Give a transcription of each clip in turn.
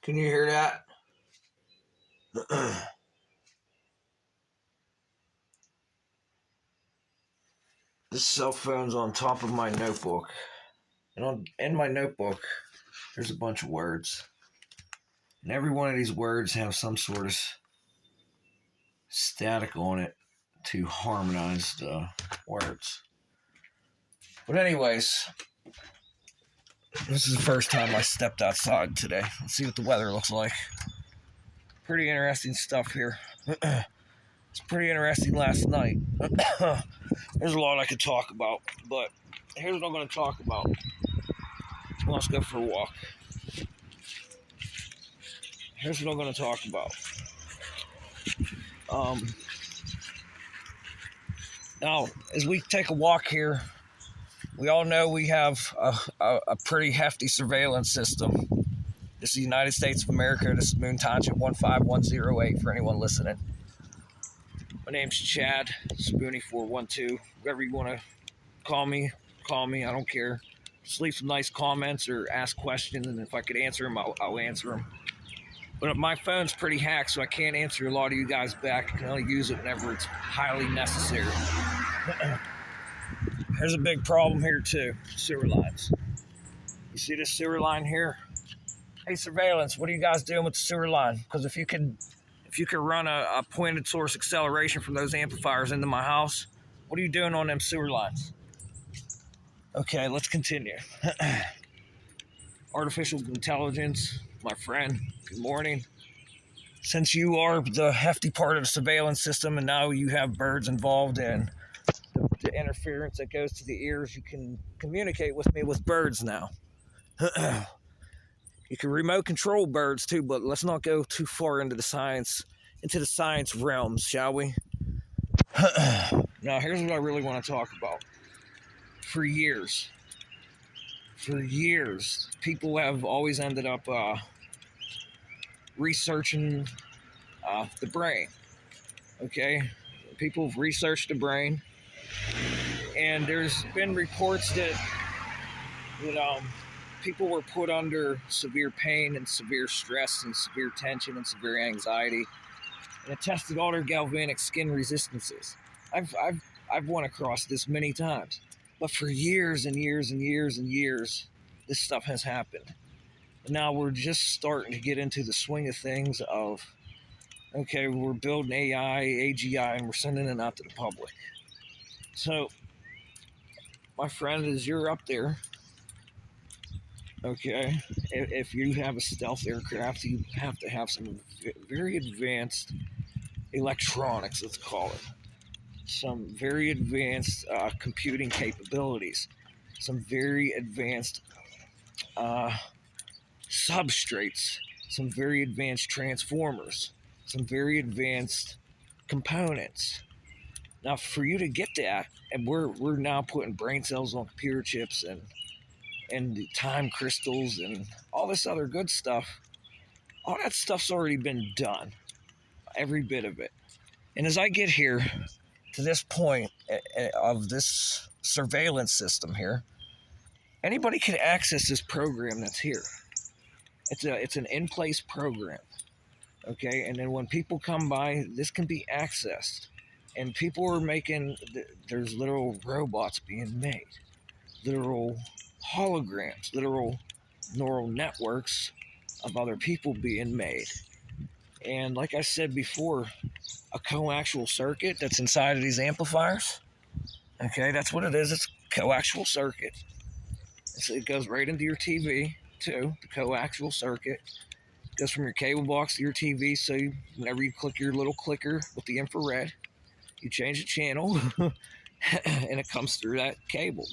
Can you hear that? This cell phone's on top of my notebook. And in my notebook, there's a bunch of words. And every one of these words have some sort of static on it to harmonize the words. But anyways, this is the first time I stepped outside today. Let's see what the weather looks like. Pretty interesting stuff here. It's pretty interesting last night. There's a lot I could talk about, but here's what I'm going to talk about. Let's go for a walk. Here's what I'm going to talk about. Now, as we take a walk here, we all know we have a pretty hefty surveillance system. This is the United States of America. This is Moon Township 15108 for anyone listening. My name's Chad, Spoonie412. Whatever you want to call me. I don't care. Just leave some nice comments or ask questions, and if I could answer them, I'll answer them. But my phone's pretty hacked, so I can't answer a lot of you guys back. I can only use it whenever it's highly necessary. There's a big problem here, too. Sewer lines. You see this sewer line here? Hey, surveillance, what are you guys doing with the sewer line? Because if you could run a pointed source acceleration from those amplifiers into my house, what are you doing on them sewer lines? Okay, let's continue. Artificial intelligence, my friend, good morning. Since you are the hefty part of the surveillance system and now you have birds involved in the interference that goes to the ears, you can communicate with me with birds now. You can remote control birds too, but let's not go too far into the science realms, shall we? Now, here's what I really want to talk about. For years, people have always ended up researching the brain. Okay? People have researched the brain, and there's been reports that people were put under severe pain and severe stress and severe tension and severe anxiety, and it tested all their galvanic skin resistances. I've run across this many times, but for years and years and years and years, this stuff has happened. And now we're just starting to get into the swing of things of, okay, we're building AI, AGI, and we're sending it out to the public. So, my friend, as you're up there, okay, if you have a stealth aircraft, you have to have some very advanced electronics, let's call it. Some very advanced computing capabilities. Some very advanced substrates. Some very advanced transformers. Some very advanced components. Now, for you to get that, and we're now putting brain cells on computer chips and the time crystals and all this other good stuff, all that stuff's already been done. Every bit of it. And as I get here to this point of this surveillance system here, anybody can access this program that's here. It's an in-place program. Okay, and then when people come by, this can be accessed. And people are there's literal robots being made. Literal holograms, literal neural networks of other people being made. And like I said before, a coaxial circuit that's inside of these amplifiers, okay, that's what it is. It's a coaxial circuit. It goes right into your TV too, the coaxial circuit. It goes from your cable box to your TV, so whenever you click your little clicker with the infrared, you change the channel and it comes through that cable.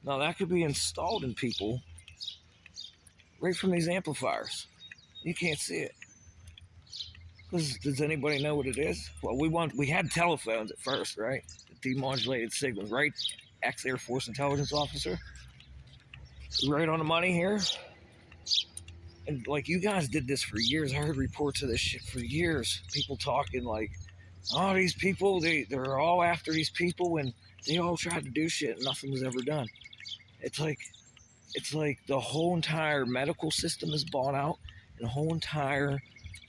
Now, that could be installed in people right from these amplifiers. You can't see it. Does anybody know what it is? Well, we had telephones at first, right? The demodulated signals, right? Ex-Air Force intelligence officer. Right on the money here. And like, you guys did this for years. I heard reports of this shit for years. People talking like, oh, these people, they're all after these people, and they all tried to do shit and nothing was ever done. It's like the whole entire medical system is bought out, The whole entire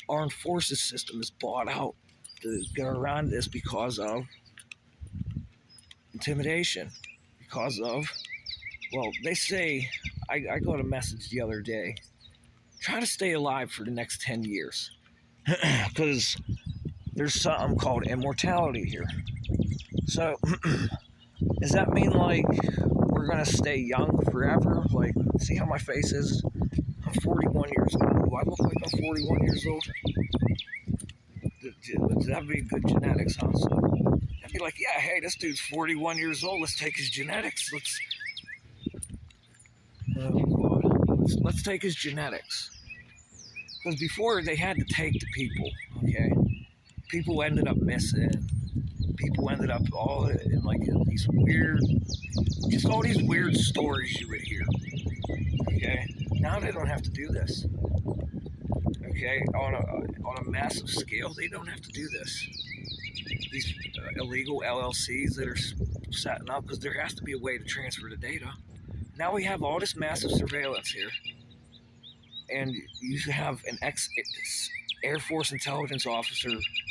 armed forces system is bought out to get around this because of intimidation. Because of, well, they say, I got a message the other day, try to stay alive for the next 10 years. Because there's something called immortality here. So, does that mean like we're gonna stay young forever? Like, see how my face is? I'm 41 years old. Do I look like I'm 41 years old? That'd be good genetics, huh? So I'd be like, yeah, hey, this dude's 41 years old. Let's take his genetics. Let's take his genetics. Because before they had to take the people, okay? People ended up missing. People ended up all in like these weird, just all these weird stories you would hear. Okay, now they don't have to do this. Okay, on a massive scale, they don't have to do this. These illegal LLCs that are setting up, because there has to be a way to transfer the data. Now we have all this massive surveillance here, and you have an ex-Air Force intelligence officer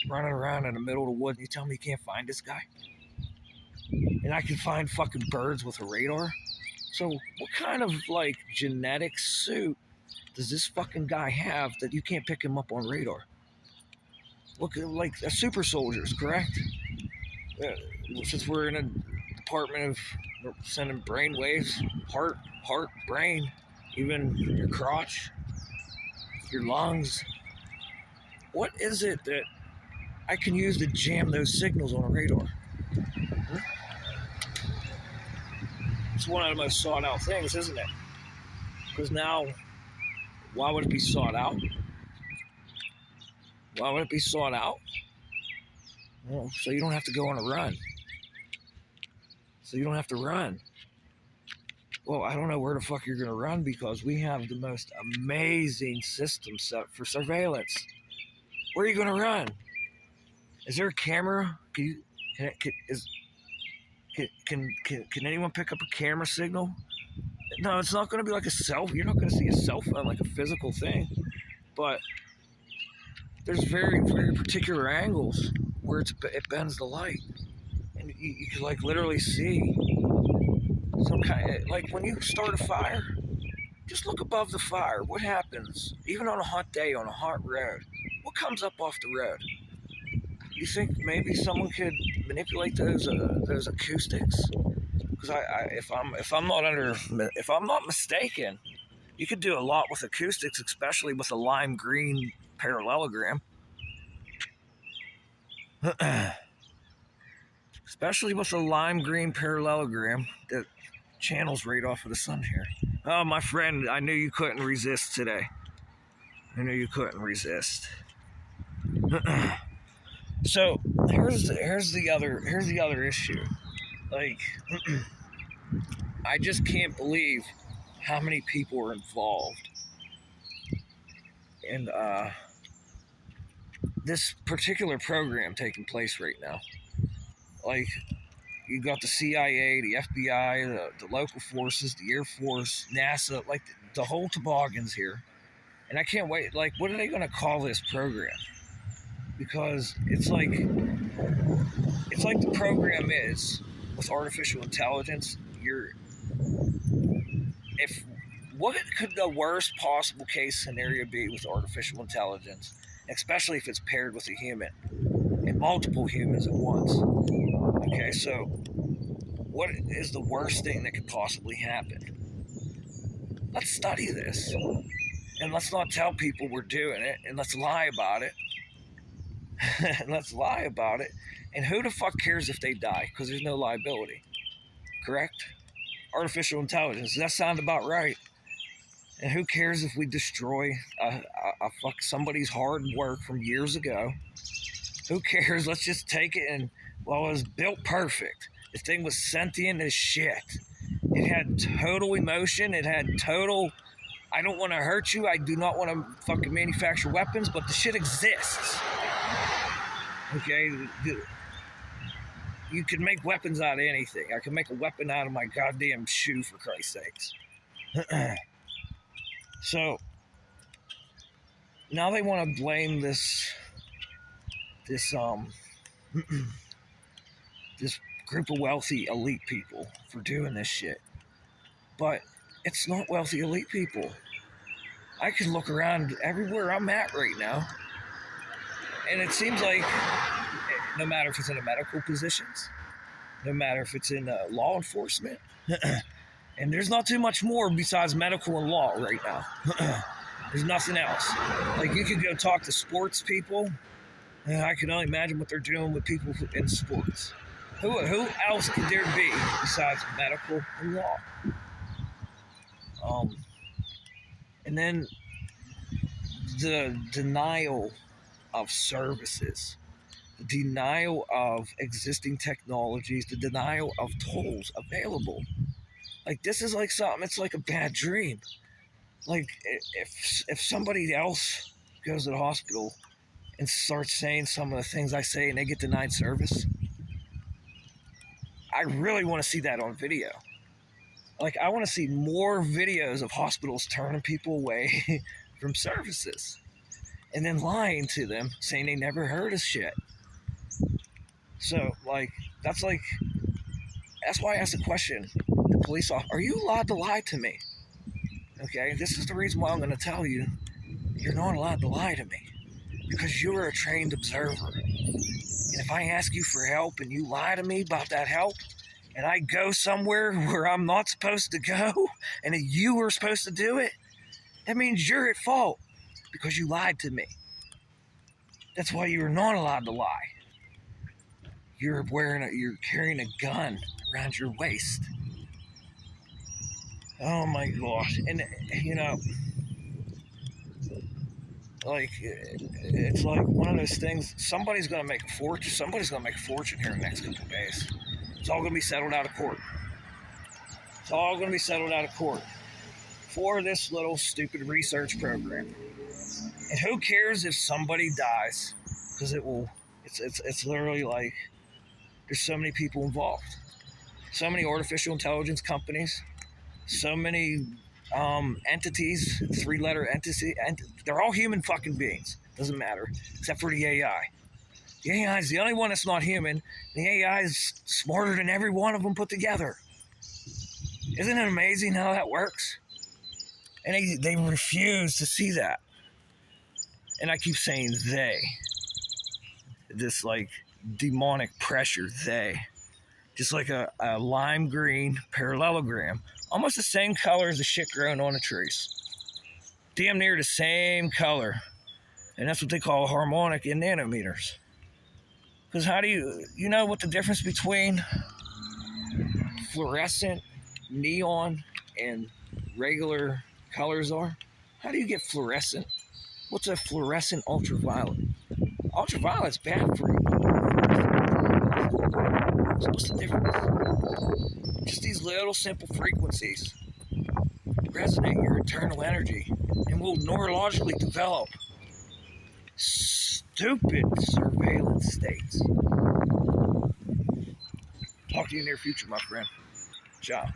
running around in the middle of the woods. You tell me you can't find this guy? And I can find fucking birds with a radar? So what kind of like genetic suit does this fucking guy have that you can't pick him up on radar? Look, like a super soldiers, correct? Since we're in a department of sending brain waves, heart, brain, even your crotch, your lungs. What is it that I can use to jam those signals on a radar? It's one of the most sought out things, isn't it? Because now, why would it be sought out? Why would it be sought out? Well, so you don't have to go on a run. So you don't have to run. Well, I don't know where the fuck you're going to run because we have the most amazing system set for surveillance. Where are you going to run? Is there a camera? Can anyone pick up a camera signal? No, it's not going to be like a cell phone. You're not going to see a cell phone like a physical thing. But there's very, very particular angles where it bends the light. And you can like literally see some kind of, like when you start a fire, just look above the fire. What happens? Even on a hot day, on a hot road, what comes up off the road? You think maybe someone could manipulate those acoustics? Because if I'm not mistaken, you could do a lot with acoustics, especially with a lime green parallelogram. Especially with a lime green parallelogram that channels right off of the sun here. Oh, my friend, I knew you couldn't resist today. I knew you couldn't resist. So here's the other issue. Like, I just can't believe how many people are involved in this particular program taking place right now. Like, you got the CIA, the FBI, the local forces, the Air Force, NASA, like the whole toboggan's here. And I can't wait. Like, what are they going to call this program? Because it's like the program is with artificial intelligence. What could the worst possible case scenario be with artificial intelligence, especially if it's paired with a human and multiple humans at once? Okay, so what is the worst thing that could possibly happen? Let's study this, and let's not tell people we're doing it, and let's lie about it. And who the fuck cares if they die? Because there's no liability. Correct? Artificial intelligence. Does that sound about right? And who cares if we destroy somebody's hard work from years ago? Who cares? Let's just take it and, well, it was built perfect. This thing was sentient as shit. It had total emotion. It had total, I don't want to hurt you. I do not want to fucking manufacture weapons, but the shit exists. Okay? You can make weapons out of anything. I can make a weapon out of my goddamn shoe, for Christ's sakes. So, now they want to blame this this group of wealthy elite people for doing this shit. But it's not wealthy elite people. I can look around everywhere I'm at right now, and it seems like no matter if it's in the medical positions, no matter if it's in law enforcement, and there's not too much more besides medical and law right now. There's nothing else. Like, you could go talk to sports people, and I can only imagine what they're doing with people in sports. Who else could there be besides medical and law? And then the denial of services, the denial of existing technologies, the denial of tools available. Like, this is like something, it's like a bad dream. Like, if somebody else goes to the hospital and starts saying some of the things I say and they get denied service, I really want to see that on video. Like, I want to see more videos of hospitals turning people away from services and then lying to them, saying they never heard of shit. So, like, that's why I asked the question, the police officer, are you allowed to lie to me? Okay, this is the reason why I'm going to tell you, you're not allowed to lie to me, because you're a trained observer. And if I ask you for help and you lie to me about that help, and I go somewhere where I'm not supposed to go, and you were supposed to do it, that means you're at fault because you lied to me. That's why you're not allowed to lie. You're carrying a gun around your waist. Oh my gosh. And, like, it's like one of those things, somebody's going to make a fortune here in the next couple of days. It's all going to be settled out of court. It's all going to be settled out of court for this little stupid research program. And who cares if somebody dies? Because it's literally like, there's so many people involved. So many artificial intelligence companies, so many entities, 3-letter entity, and they're all human fucking beings. Doesn't matter, except for the AI. The AI is the only one that's not human. The AI is smarter than every one of them put together. Isn't it amazing how that works? And they refuse to see that. And I keep saying they. This, like, demonic pressure, they. Just like a lime green parallelogram. Almost the same color as the shit growing on the trees. Damn near the same color. And that's what they call a harmonic in nanometers. Because how do you know what the difference between fluorescent, neon, and regular colors are? How do you get fluorescent? What's a fluorescent ultraviolet? Ultraviolet's bad for you. So what's the difference? Just these little simple frequencies resonate your internal energy and will neurologically develop stupid surveillance states. Talk to you in the near future, my friend. Ciao.